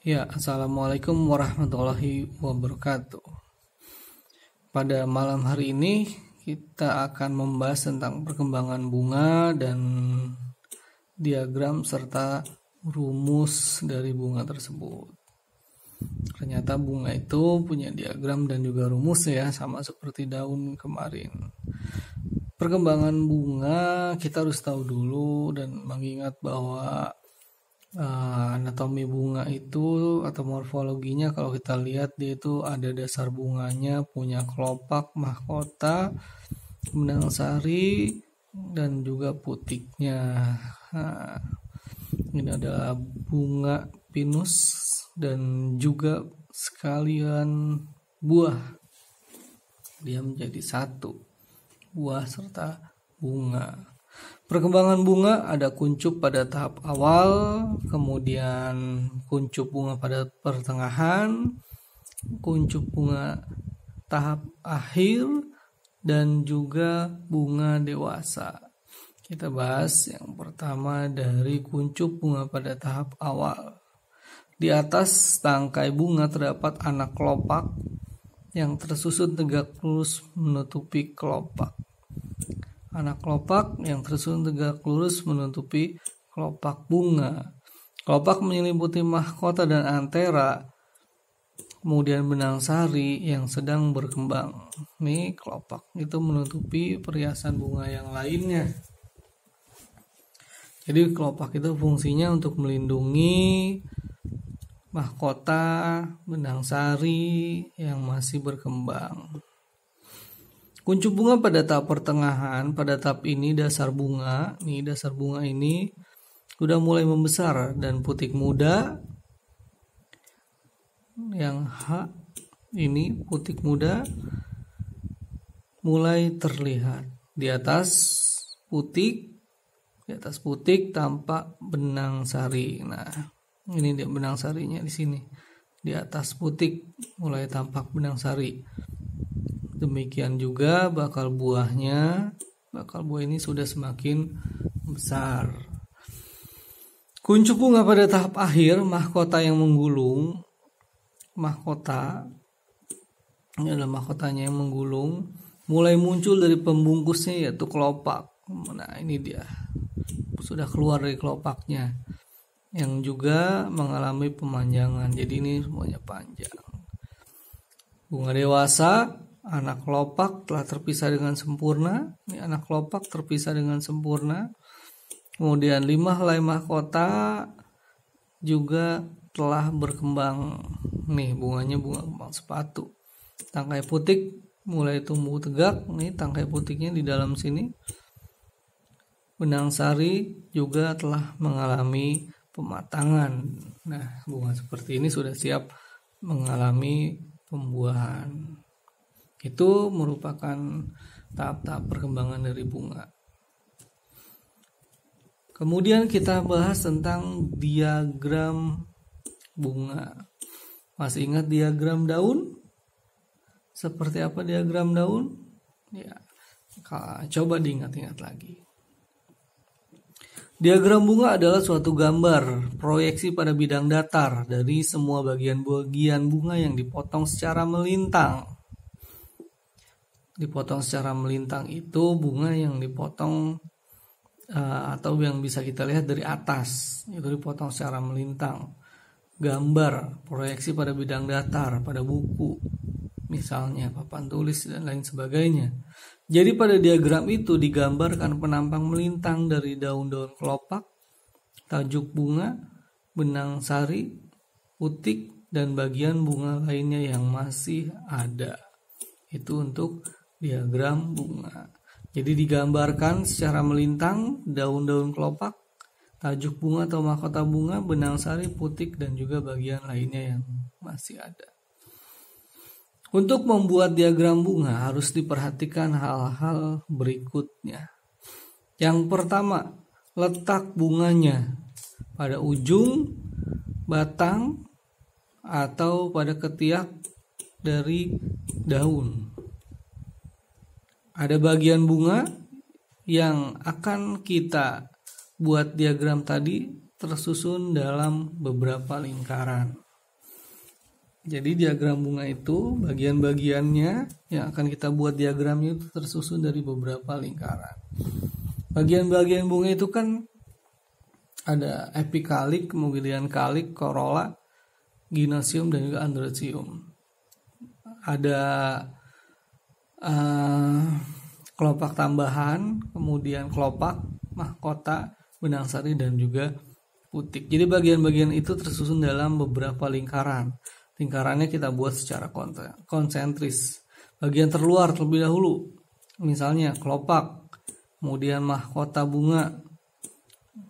Ya, Assalamualaikum warahmatullahi wabarakatuh. Pada malam hari ini kita akan membahas tentang perkembangan bunga dan diagram serta rumus dari bunga tersebut. Ternyata bunga itu punya diagram dan juga rumus ya, sama seperti daun kemarin. Perkembangan bunga kita harus tahu dulu dan mengingat bahwa anatomi bunga itu atau morfologinya, kalau kita lihat dia itu ada dasar bunganya, punya kelopak, mahkota, benang sari, dan juga putiknya. Nah, ini adalah bunga pinus dan juga sekalian buah. Dia menjadi satu, buah serta bunga. Perkembangan bunga ada kuncup pada tahap awal, kemudian kuncup bunga pada pertengahan, kuncup bunga tahap akhir, dan juga bunga dewasa. Kita bahas yang pertama dari kuncup bunga pada tahap awal. Di atas tangkai bunga terdapat anak kelopak yang tersusun tegak lurus menutupi kelopak. Anak kelopak yang tersusun tegak lurus menutupi kelopak bunga. Kelopak menyelimuti mahkota dan antera, kemudian benang sari yang sedang berkembang. Nih kelopak itu menutupi perhiasan bunga yang lainnya. Jadi kelopak itu fungsinya untuk melindungi mahkota, benang sari yang masih berkembang. Kuncup bunga pada tahap pertengahan, pada tahap ini dasar bunga ini sudah mulai membesar dan putik muda yang H ini putik muda mulai terlihat. Di atas putik tampak benang sari. Nah, ini dia benang sarinya di sini. Di atas putik mulai tampak benang sari. Demikian juga bakal buah ini sudah semakin besar. Kuncup bunga pada tahap akhir, mahkota yang menggulung. Ini adalah mahkotanya yang menggulung, mulai muncul dari pembungkusnya yaitu kelopak. Nah, ini dia. Sudah keluar dari kelopaknya yang juga mengalami pemanjangan. Jadi ini semuanya panjang. Bunga dewasa, anak kelopak telah terpisah dengan sempurna. Ini anak kelopak terpisah dengan sempurna. Kemudian 5 helai mahkota juga telah berkembang. Nih bunganya bunga kembang sepatu. Tangkai putik mulai tumbuh tegak. Nih tangkai putiknya di dalam sini. Benang sari juga telah mengalami pematangan. Nah, bunga seperti ini sudah siap mengalami pembuahan. Itu merupakan tahap-tahap perkembangan dari bunga. Kemudian kita bahas tentang diagram bunga. Masih ingat diagram daun? Seperti apa diagram daun? Ya, coba diingat-ingat lagi. Diagram bunga adalah suatu gambar proyeksi pada bidang datar dari semua bagian-bagian bunga yang dipotong secara melintang. Dipotong secara melintang itu bunga yang dipotong atau yang bisa kita lihat dari atas, itu dipotong secara melintang. Gambar proyeksi pada bidang datar, pada buku misalnya, papan tulis dan lain sebagainya. Jadi pada diagram itu digambarkan penampang melintang dari daun-daun kelopak, tajuk bunga, benang sari, putik, dan bagian bunga lainnya yang masih ada. Itu untuk diagram bunga. Jadi digambarkan secara melintang daun-daun kelopak, tajuk bunga atau mahkota bunga, benang sari, putik, dan juga bagian lainnya yang masih ada. Untuk membuat diagram bunga harus diperhatikan hal-hal berikutnya. Yang pertama, letak bunganya pada ujung, batang, atau pada ketiak dari daun. Ada bagian bunga yang akan kita buat diagram tadi tersusun dalam beberapa lingkaran. Jadi diagram bunga itu bagian-bagiannya yang akan kita buat diagramnya itu tersusun dari beberapa lingkaran. Bagian-bagian bunga itu kan ada epikalik, kemudian kalik, corolla, gynosium dan juga androcium. Ada kelopak tambahan, kemudian kelopak, mahkota, benang sari dan juga putik. Jadi bagian-bagian itu tersusun dalam beberapa lingkaran. Lingkarannya kita buat secara konsentris. Bagian terluar terlebih dahulu, misalnya kelopak, kemudian mahkota bunga,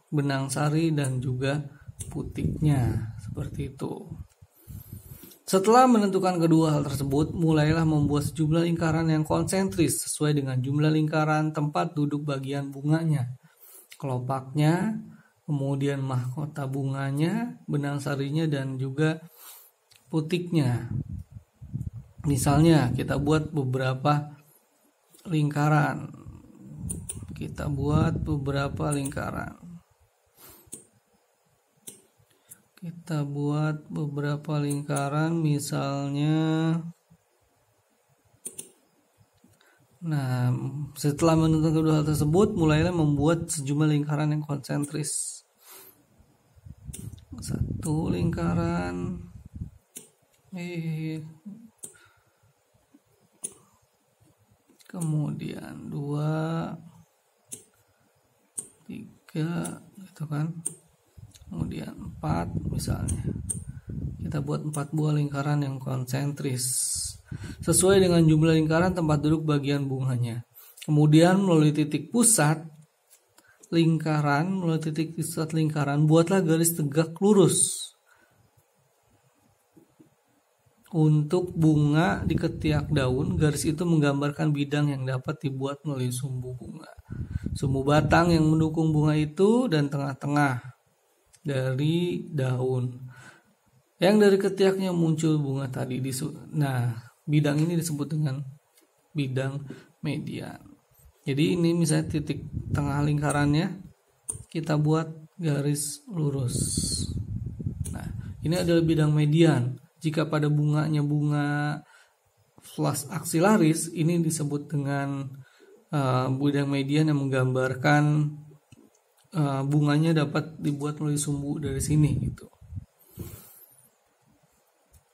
benang sari dan juga putiknya, seperti itu. Setelah menentukan kedua hal tersebut, mulailah membuat sejumlah lingkaran yang konsentris sesuai dengan jumlah lingkaran tempat duduk bagian bunganya, kelopaknya, kemudian mahkota bunganya, benang sarinya dan juga putiknya. Misalnya kita buat beberapa lingkaran. Misalnya. Nah, setelah menentukan kedua hal tersebut, mulailah membuat sejumlah lingkaran yang konsentris. Satu lingkaran. Kemudian 2, 3, gitu kan. Kemudian 4 misalnya. Kita buat 4 buah lingkaran yang konsentris sesuai dengan jumlah lingkaran tempat duduk bagian bunganya. Kemudian melalui titik pusat lingkaran, buatlah garis tegak lurus untuk bunga di ketiak daun. Garis itu menggambarkan bidang yang dapat dibuat melalui sumbu bunga, sumbu batang yang mendukung bunga itu, dan tengah-tengah dari daun yang dari ketiaknya muncul bunga tadi. Nah, bidang ini disebut dengan bidang median. Jadi ini misalnya titik tengah lingkarannya, kita buat garis lurus. Nah, ini adalah bidang median. Jika pada bunganya bunga flash aksilaris, ini disebut dengan bidang median yang menggambarkan bunganya dapat dibuat melalui sumbu dari sini gitu.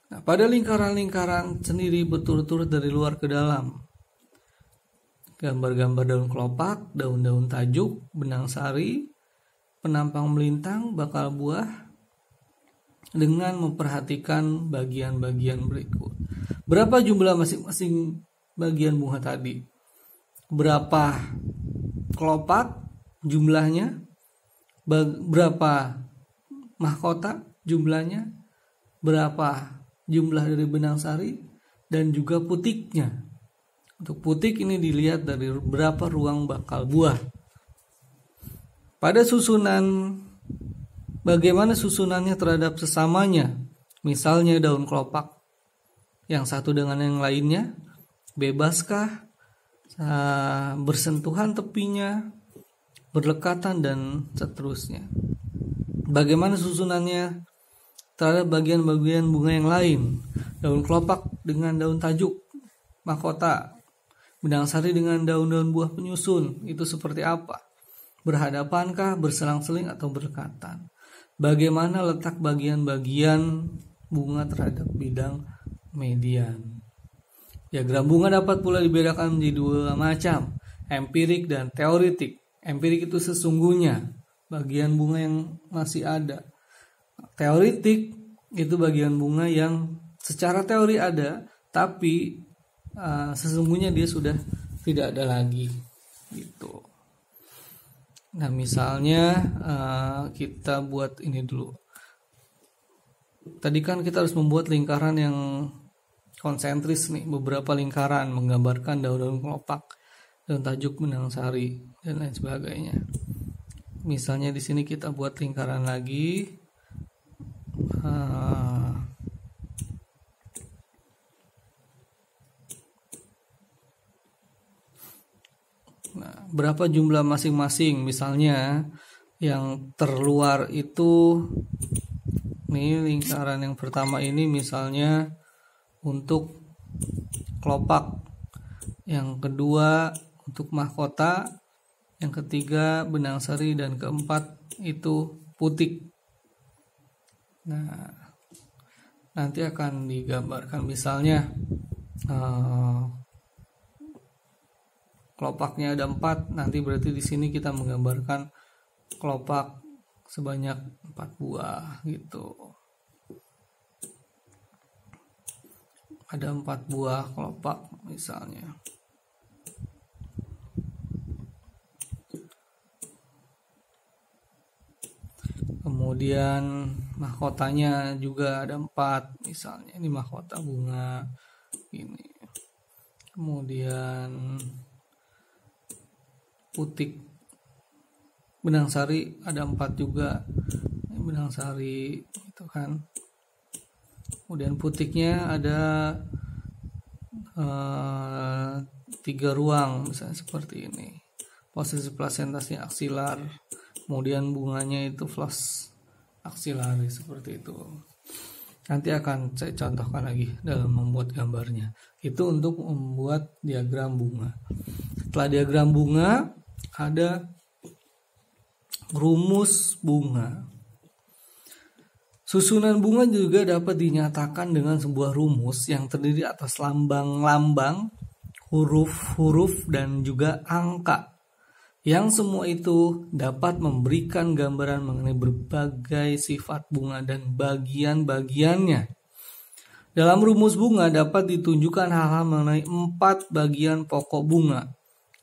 Nah, pada lingkaran-lingkaran sendiri berturut-turut dari luar ke dalam. Gambar-gambar daun kelopak, daun-daun tajuk, benang sari, penampang melintang, bakal buah, dengan memperhatikan bagian-bagian berikut. Berapa jumlah masing-masing bagian bunga tadi? Berapa kelopak jumlahnya? Berapa mahkota jumlahnya? Berapa jumlah dari benang sari? Dan juga putiknya. Untuk putik ini dilihat dari berapa ruang bakal buah. Pada susunan, bagaimana susunannya terhadap sesamanya? Misalnya daun kelopak yang satu dengan yang lainnya, bebaskah, bersentuhan tepinya, berdekatan dan seterusnya. Bagaimana susunannya terhadap bagian-bagian bunga yang lain? Daun kelopak dengan daun tajuk, mahkota, benang sari dengan daun-daun buah penyusun, itu seperti apa? Berhadapankah, berselang-seling atau berdekatan? Bagaimana letak bagian-bagian bunga terhadap bidang median? Diagram bunga dapat pula dibedakan menjadi dua macam, empirik dan teoritik. Empirik itu sesungguhnya bagian bunga yang masih ada. Teoritik itu bagian bunga yang secara teori ada, tapi sesungguhnya dia sudah tidak ada lagi gitu. Nah, misalnya kita buat ini dulu. Tadi kan kita harus membuat lingkaran yang konsentris nih, beberapa lingkaran menggambarkan daun-daun kelopak, daun tajuk, benang sari dan lain sebagainya. Misalnya di sini kita buat lingkaran lagi. Nah, berapa jumlah masing-masing? Misalnya yang terluar itu Nih lingkaran yang pertama ini misalnya untuk kelopak, yang kedua untuk mahkota, yang ketiga benang sari, dan keempat itu putik. Nah, nanti akan digambarkan misalnya kelopaknya ada 4, nanti berarti di sini kita menggambarkan kelopak sebanyak 4 buah gitu. Ada 4 buah kelopak misalnya. Kemudian mahkotanya juga ada 4 misalnya. Ini mahkota bunga ini. Kemudian putik benang sari ada 4 juga. Ini benang sari itu kan. Kemudian putiknya ada 3 ruang misalnya seperti ini. Posisi plasentasnya aksilar. Kemudian bunganya itu flush aksilaris seperti itu. Nanti akan saya contohkan lagi dalam membuat gambarnya. Itu untuk membuat diagram bunga. Setelah diagram bunga, ada rumus bunga. Susunan bunga juga dapat dinyatakan dengan sebuah rumus yang terdiri atas lambang-lambang, huruf-huruf, dan juga angka. Yang semua itu dapat memberikan gambaran mengenai berbagai sifat bunga dan bagian-bagiannya. Dalam rumus bunga dapat ditunjukkan hal-hal mengenai 4 bagian pokok bunga.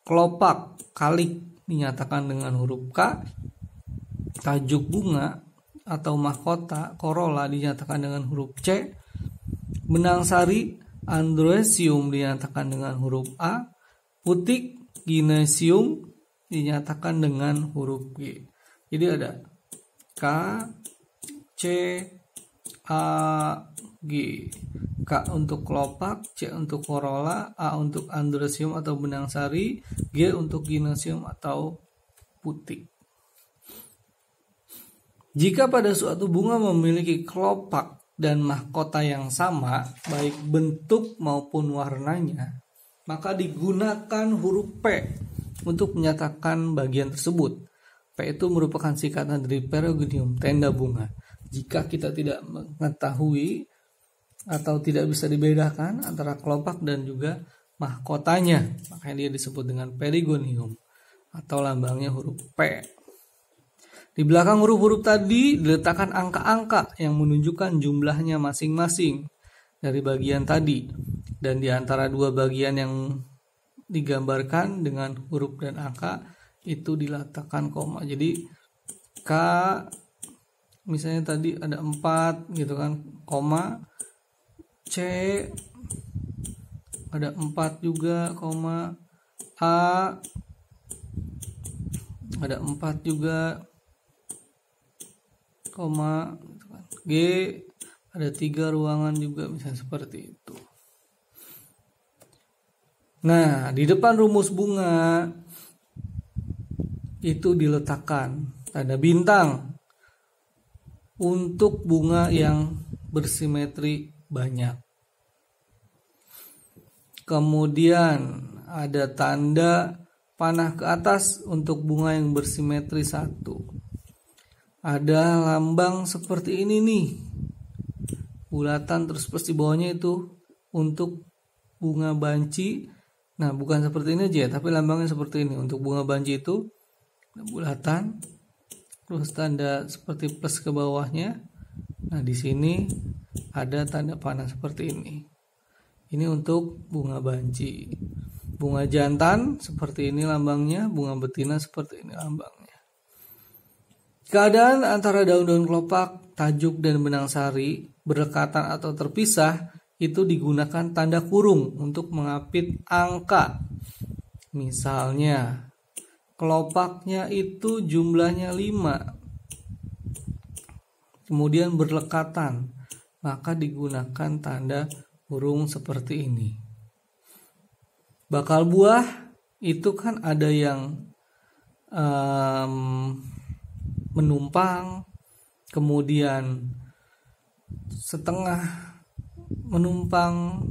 Kelopak, kalik dinyatakan dengan huruf K. Tajuk bunga atau mahkota, corolla dinyatakan dengan huruf C. Benang sari, androecium dinyatakan dengan huruf A. Putik, gynecium dinyatakan dengan huruf G. Jadi ada K, C, A, G. K untuk kelopak, C untuk corolla, A untuk androecium atau benang sari, G untuk gynecium atau putik. Jika pada suatu bunga memiliki kelopak dan mahkota yang sama, baik bentuk maupun warnanya, maka digunakan huruf P untuk menyatakan bagian tersebut. P itu merupakan singkatan dari perigonium, tenda bunga. Jika kita tidak mengetahui atau tidak bisa dibedakan antara kelopak dan juga mahkotanya, makanya dia disebut dengan perigonium atau lambangnya huruf P. Di belakang huruf-huruf tadi diletakkan angka-angka yang menunjukkan jumlahnya masing-masing dari bagian tadi. Dan di antara dua bagian yang digambarkan dengan huruf dan angka itu diletakkan koma. Jadi K misalnya tadi ada 4 gitu kan, koma. C ada 4 juga, koma. A ada 4 juga, koma. G ada 3 ruangan juga, misalnya seperti itu. Nah, di depan rumus bunga itu diletakkan tanda bintang untuk bunga yang bersimetri banyak. Kemudian ada tanda panah ke atas untuk bunga yang bersimetri 1. Ada lambang seperti ini nih, bulatan terus plus di bawahnya itu untuk bunga banci. Nah, bukan seperti ini aja, tapi lambangnya seperti ini. Untuk bunga banci itu ada bulatan, terus tanda seperti plus ke bawahnya. Nah, di sini ada tanda panah seperti ini. Ini untuk bunga banci. Bunga jantan seperti ini lambangnya, bunga betina seperti ini lambangnya. Keadaan antara daun-daun kelopak, tajuk, dan benang sari berdekatan atau terpisah itu digunakan tanda kurung untuk mengapit angka. Misalnya, kelopaknya itu jumlahnya 5. Kemudian berdekatan, maka digunakan tanda kurung seperti ini. Bakal buah itu kan ada yang menumpang, kemudian setengah, menumpang,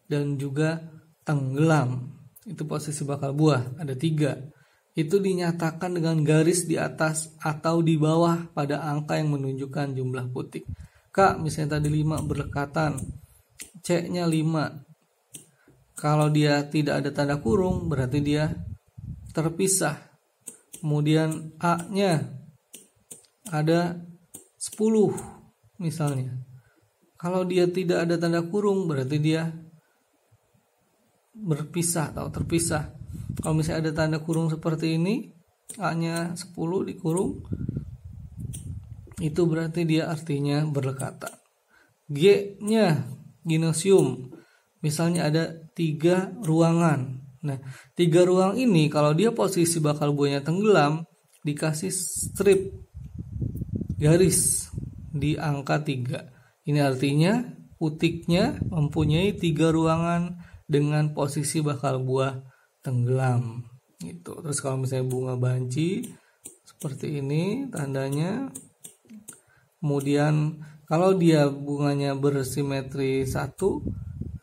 dan juga tenggelam. Itu posisi bakal buah, ada 3. Itu dinyatakan dengan garis di atas atau di bawah pada angka yang menunjukkan jumlah putik. Kak, misalnya tadi 5 berdekatan, C-nya 5. Kalau dia tidak ada tanda kurung, berarti dia terpisah. Kemudian A-nya ada 10 misalnya. Kalau dia tidak ada tanda kurung, berarti dia berpisah atau terpisah. Kalau misalnya ada tanda kurung seperti ini, A-nya 10 dikurung, itu berarti dia artinya berdekatan. G-nya gimnasium, misalnya ada 3 ruangan. Nah, 3 ruang ini kalau dia posisi bakal buahnya tenggelam, dikasih strip garis di angka 3. Ini artinya putiknya mempunyai 3 ruangan dengan posisi bakal buah tenggelam gitu. Terus kalau misalnya bunga banci seperti ini tandanya. Kemudian kalau dia bunganya bersimetri 1,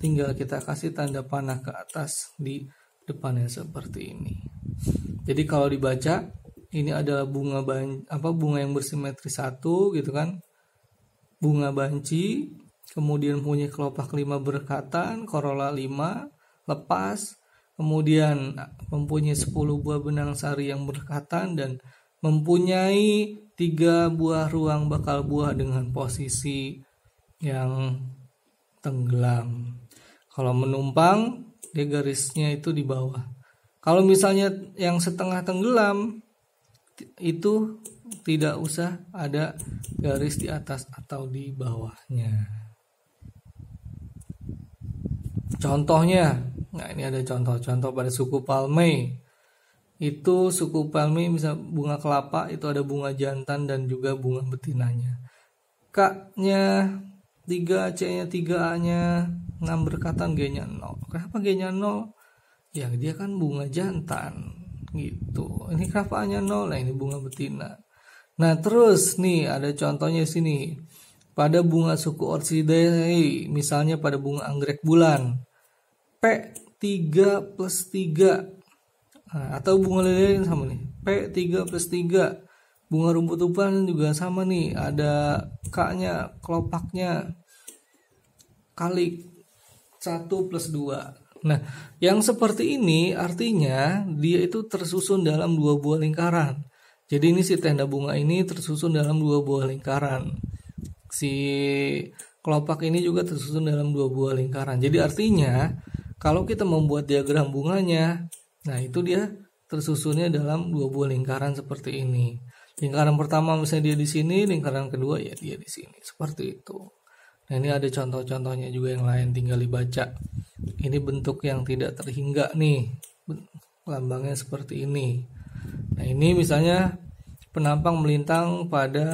tinggal kita kasih tanda panah ke atas di depannya seperti ini. Jadi kalau dibaca, ini adalah bunga yang bersimetri 1 gitu kan. Bunga banci, kemudian punya kelopak 5 berdekatan, korola 5, lepas, kemudian mempunyai 10 buah benang sari yang berdekatan dan mempunyai 3 buah ruang bakal buah dengan posisi yang tenggelam. Kalau menumpang, dia garisnya itu di bawah. Kalau misalnya yang setengah tenggelam, itu tidak usah ada garis di atas atau di bawahnya. Contohnya, nah ini ada contoh pada suku Palmae. Itu suku Palmae misal bunga kelapa itu ada bunga jantan dan juga bunga betinanya. K-nya 3, C-nya 3, A-nya 6 berdekatan, G-nya 0. Kenapa G-nya 0? Ya dia kan bunga jantan gitu. Ini kenapa A-nya 0? Nah ini bunga betina. Nah terus nih ada contohnya di sini. Pada bunga suku Orchidaceae, misalnya pada bunga anggrek bulan, P3 plus 3. Nah, atau bunga lele sama nih, P3 plus 3. Bunga rumput uban juga sama nih, ada K-nya, kelopaknya, kali 1 plus 2. Nah, yang seperti ini artinya dia itu tersusun dalam 2 buah lingkaran. Jadi ini si tenda bunga ini tersusun dalam 2 buah lingkaran. Si kelopak ini juga tersusun dalam 2 buah lingkaran. Jadi artinya kalau kita membuat diagram bunganya, nah itu dia tersusunnya dalam 2 buah lingkaran seperti ini. Lingkaran pertama misalnya dia di sini, lingkaran kedua ya dia di sini. Seperti itu. Nah ini ada contoh-contohnya juga yang lain, tinggal dibaca. Ini bentuk yang tidak terhingga nih, lambangnya seperti ini. Nah ini misalnya penampang melintang pada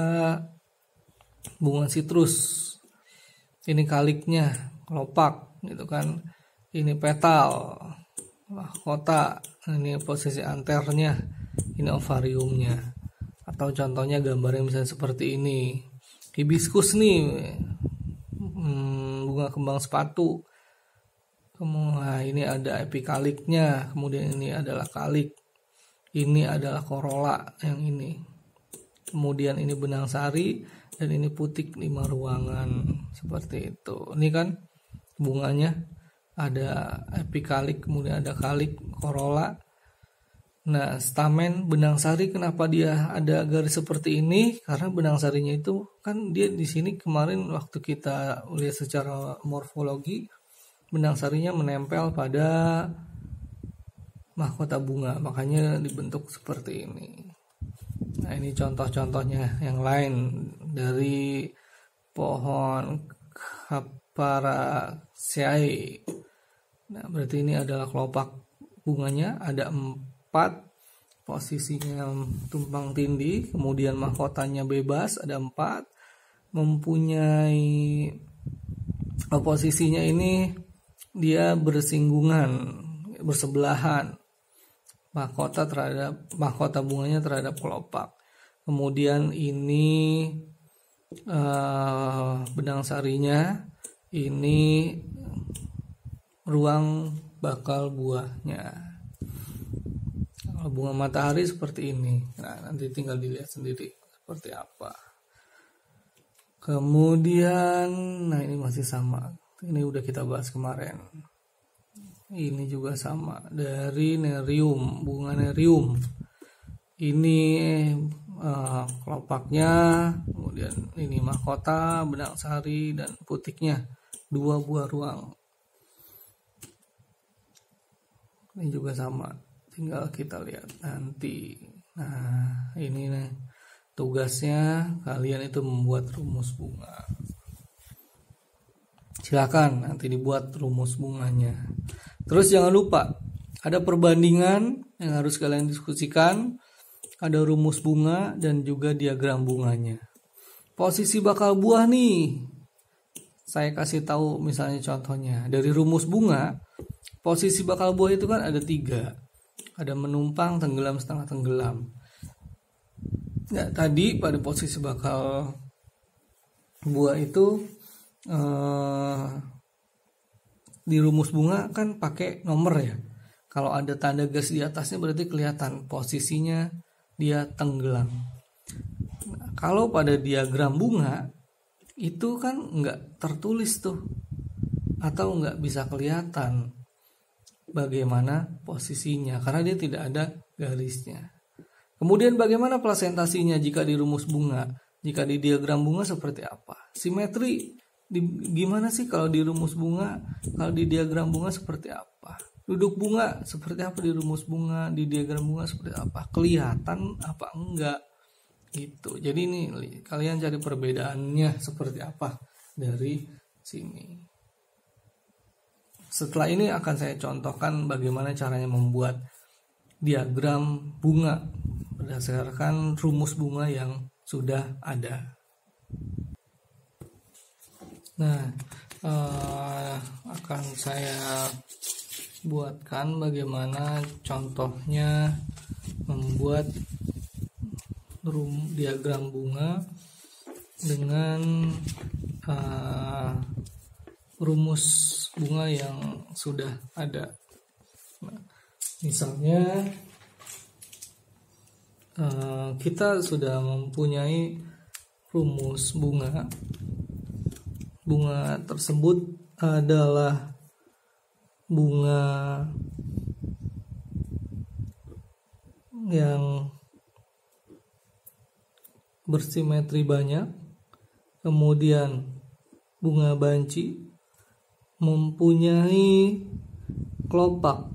bunga sitrus. Ini kaliknya, kelopak gitu kan. Ini petal, mahkota. Ini posisi anternya, ini ovariumnya. Atau contohnya gambarnya misalnya seperti ini. Hibiscus nih, bunga kembang sepatu. Kemudian ini ada epikaliknya, kemudian ini adalah kalik. Ini adalah korola yang ini. Kemudian ini benang sari dan ini putik 5 ruangan seperti itu. Ini kan bunganya ada epikalik, kemudian ada kalik, korola. Nah, stamen benang sari kenapa dia ada garis seperti ini? Karena benang sarinya itu kan dia di sini kemarin waktu kita lihat secara morfologi, benang sarinya menempel pada mahkota bunga, makanya dibentuk seperti ini. Nah, ini contoh-contohnya yang lain dari pohon Caparaceae. Nah, berarti ini adalah kelopak bunganya, ada 4, posisinya tumpang tindih, kemudian mahkotanya bebas, ada 4, mempunyai posisinya ini dia bersinggungan, bersebelahan. Mahkota bunganya terhadap kelopak. Kemudian ini benang sarinya, ini ruang bakal buahnya. Kalau bunga matahari seperti ini. Nah, nanti tinggal dilihat sendiri seperti apa. Kemudian, nah ini masih sama. Ini udah kita bahas kemarin. Ini juga sama, dari nerium, bunga nerium. Ini kelopaknya, kemudian ini mahkota, benang sari, dan putiknya. 2 buah ruang. Ini juga sama, tinggal kita lihat nanti. Nah, ini nih tugasnya kalian itu membuat rumus bunga. Silakan nanti dibuat rumus bunganya. Terus jangan lupa ada perbandingan yang harus kalian diskusikan, ada rumus bunga dan juga diagram bunganya. Posisi bakal buah nih, saya kasih tahu misalnya contohnya dari rumus bunga. Posisi bakal buah itu kan ada 3, ada menumpang, tenggelam, setengah tenggelam. Nah, tadi pada posisi bakal buah itu di rumus bunga kan pakai nomor ya. Kalau ada tanda gas di atasnya berarti kelihatan posisinya dia tenggelam. Nah, kalau pada diagram bunga itu kan nggak tertulis tuh, atau nggak bisa kelihatan bagaimana posisinya karena dia tidak ada garisnya. Kemudian bagaimana presentasinya jika di rumus bunga? Jika di diagram bunga seperti apa? Simetri gimana sih kalau di rumus bunga? Kalau di diagram bunga seperti apa? Duduk bunga seperti apa di rumus bunga? Di diagram bunga seperti apa? Kelihatan apa enggak? Gitu. Jadi ini kalian cari perbedaannya seperti apa dari sini. Setelah ini akan saya contohkan bagaimana caranya membuat diagram bunga berdasarkan rumus bunga yang sudah ada. Nah, akan saya buatkan bagaimana contohnya membuat diagram bunga dengan rumus bunga yang sudah ada. Nah, misalnya kita sudah mempunyai rumus bunga. Bunga tersebut adalah bunga yang bersimetri banyak, kemudian bunga banci mempunyai kelopak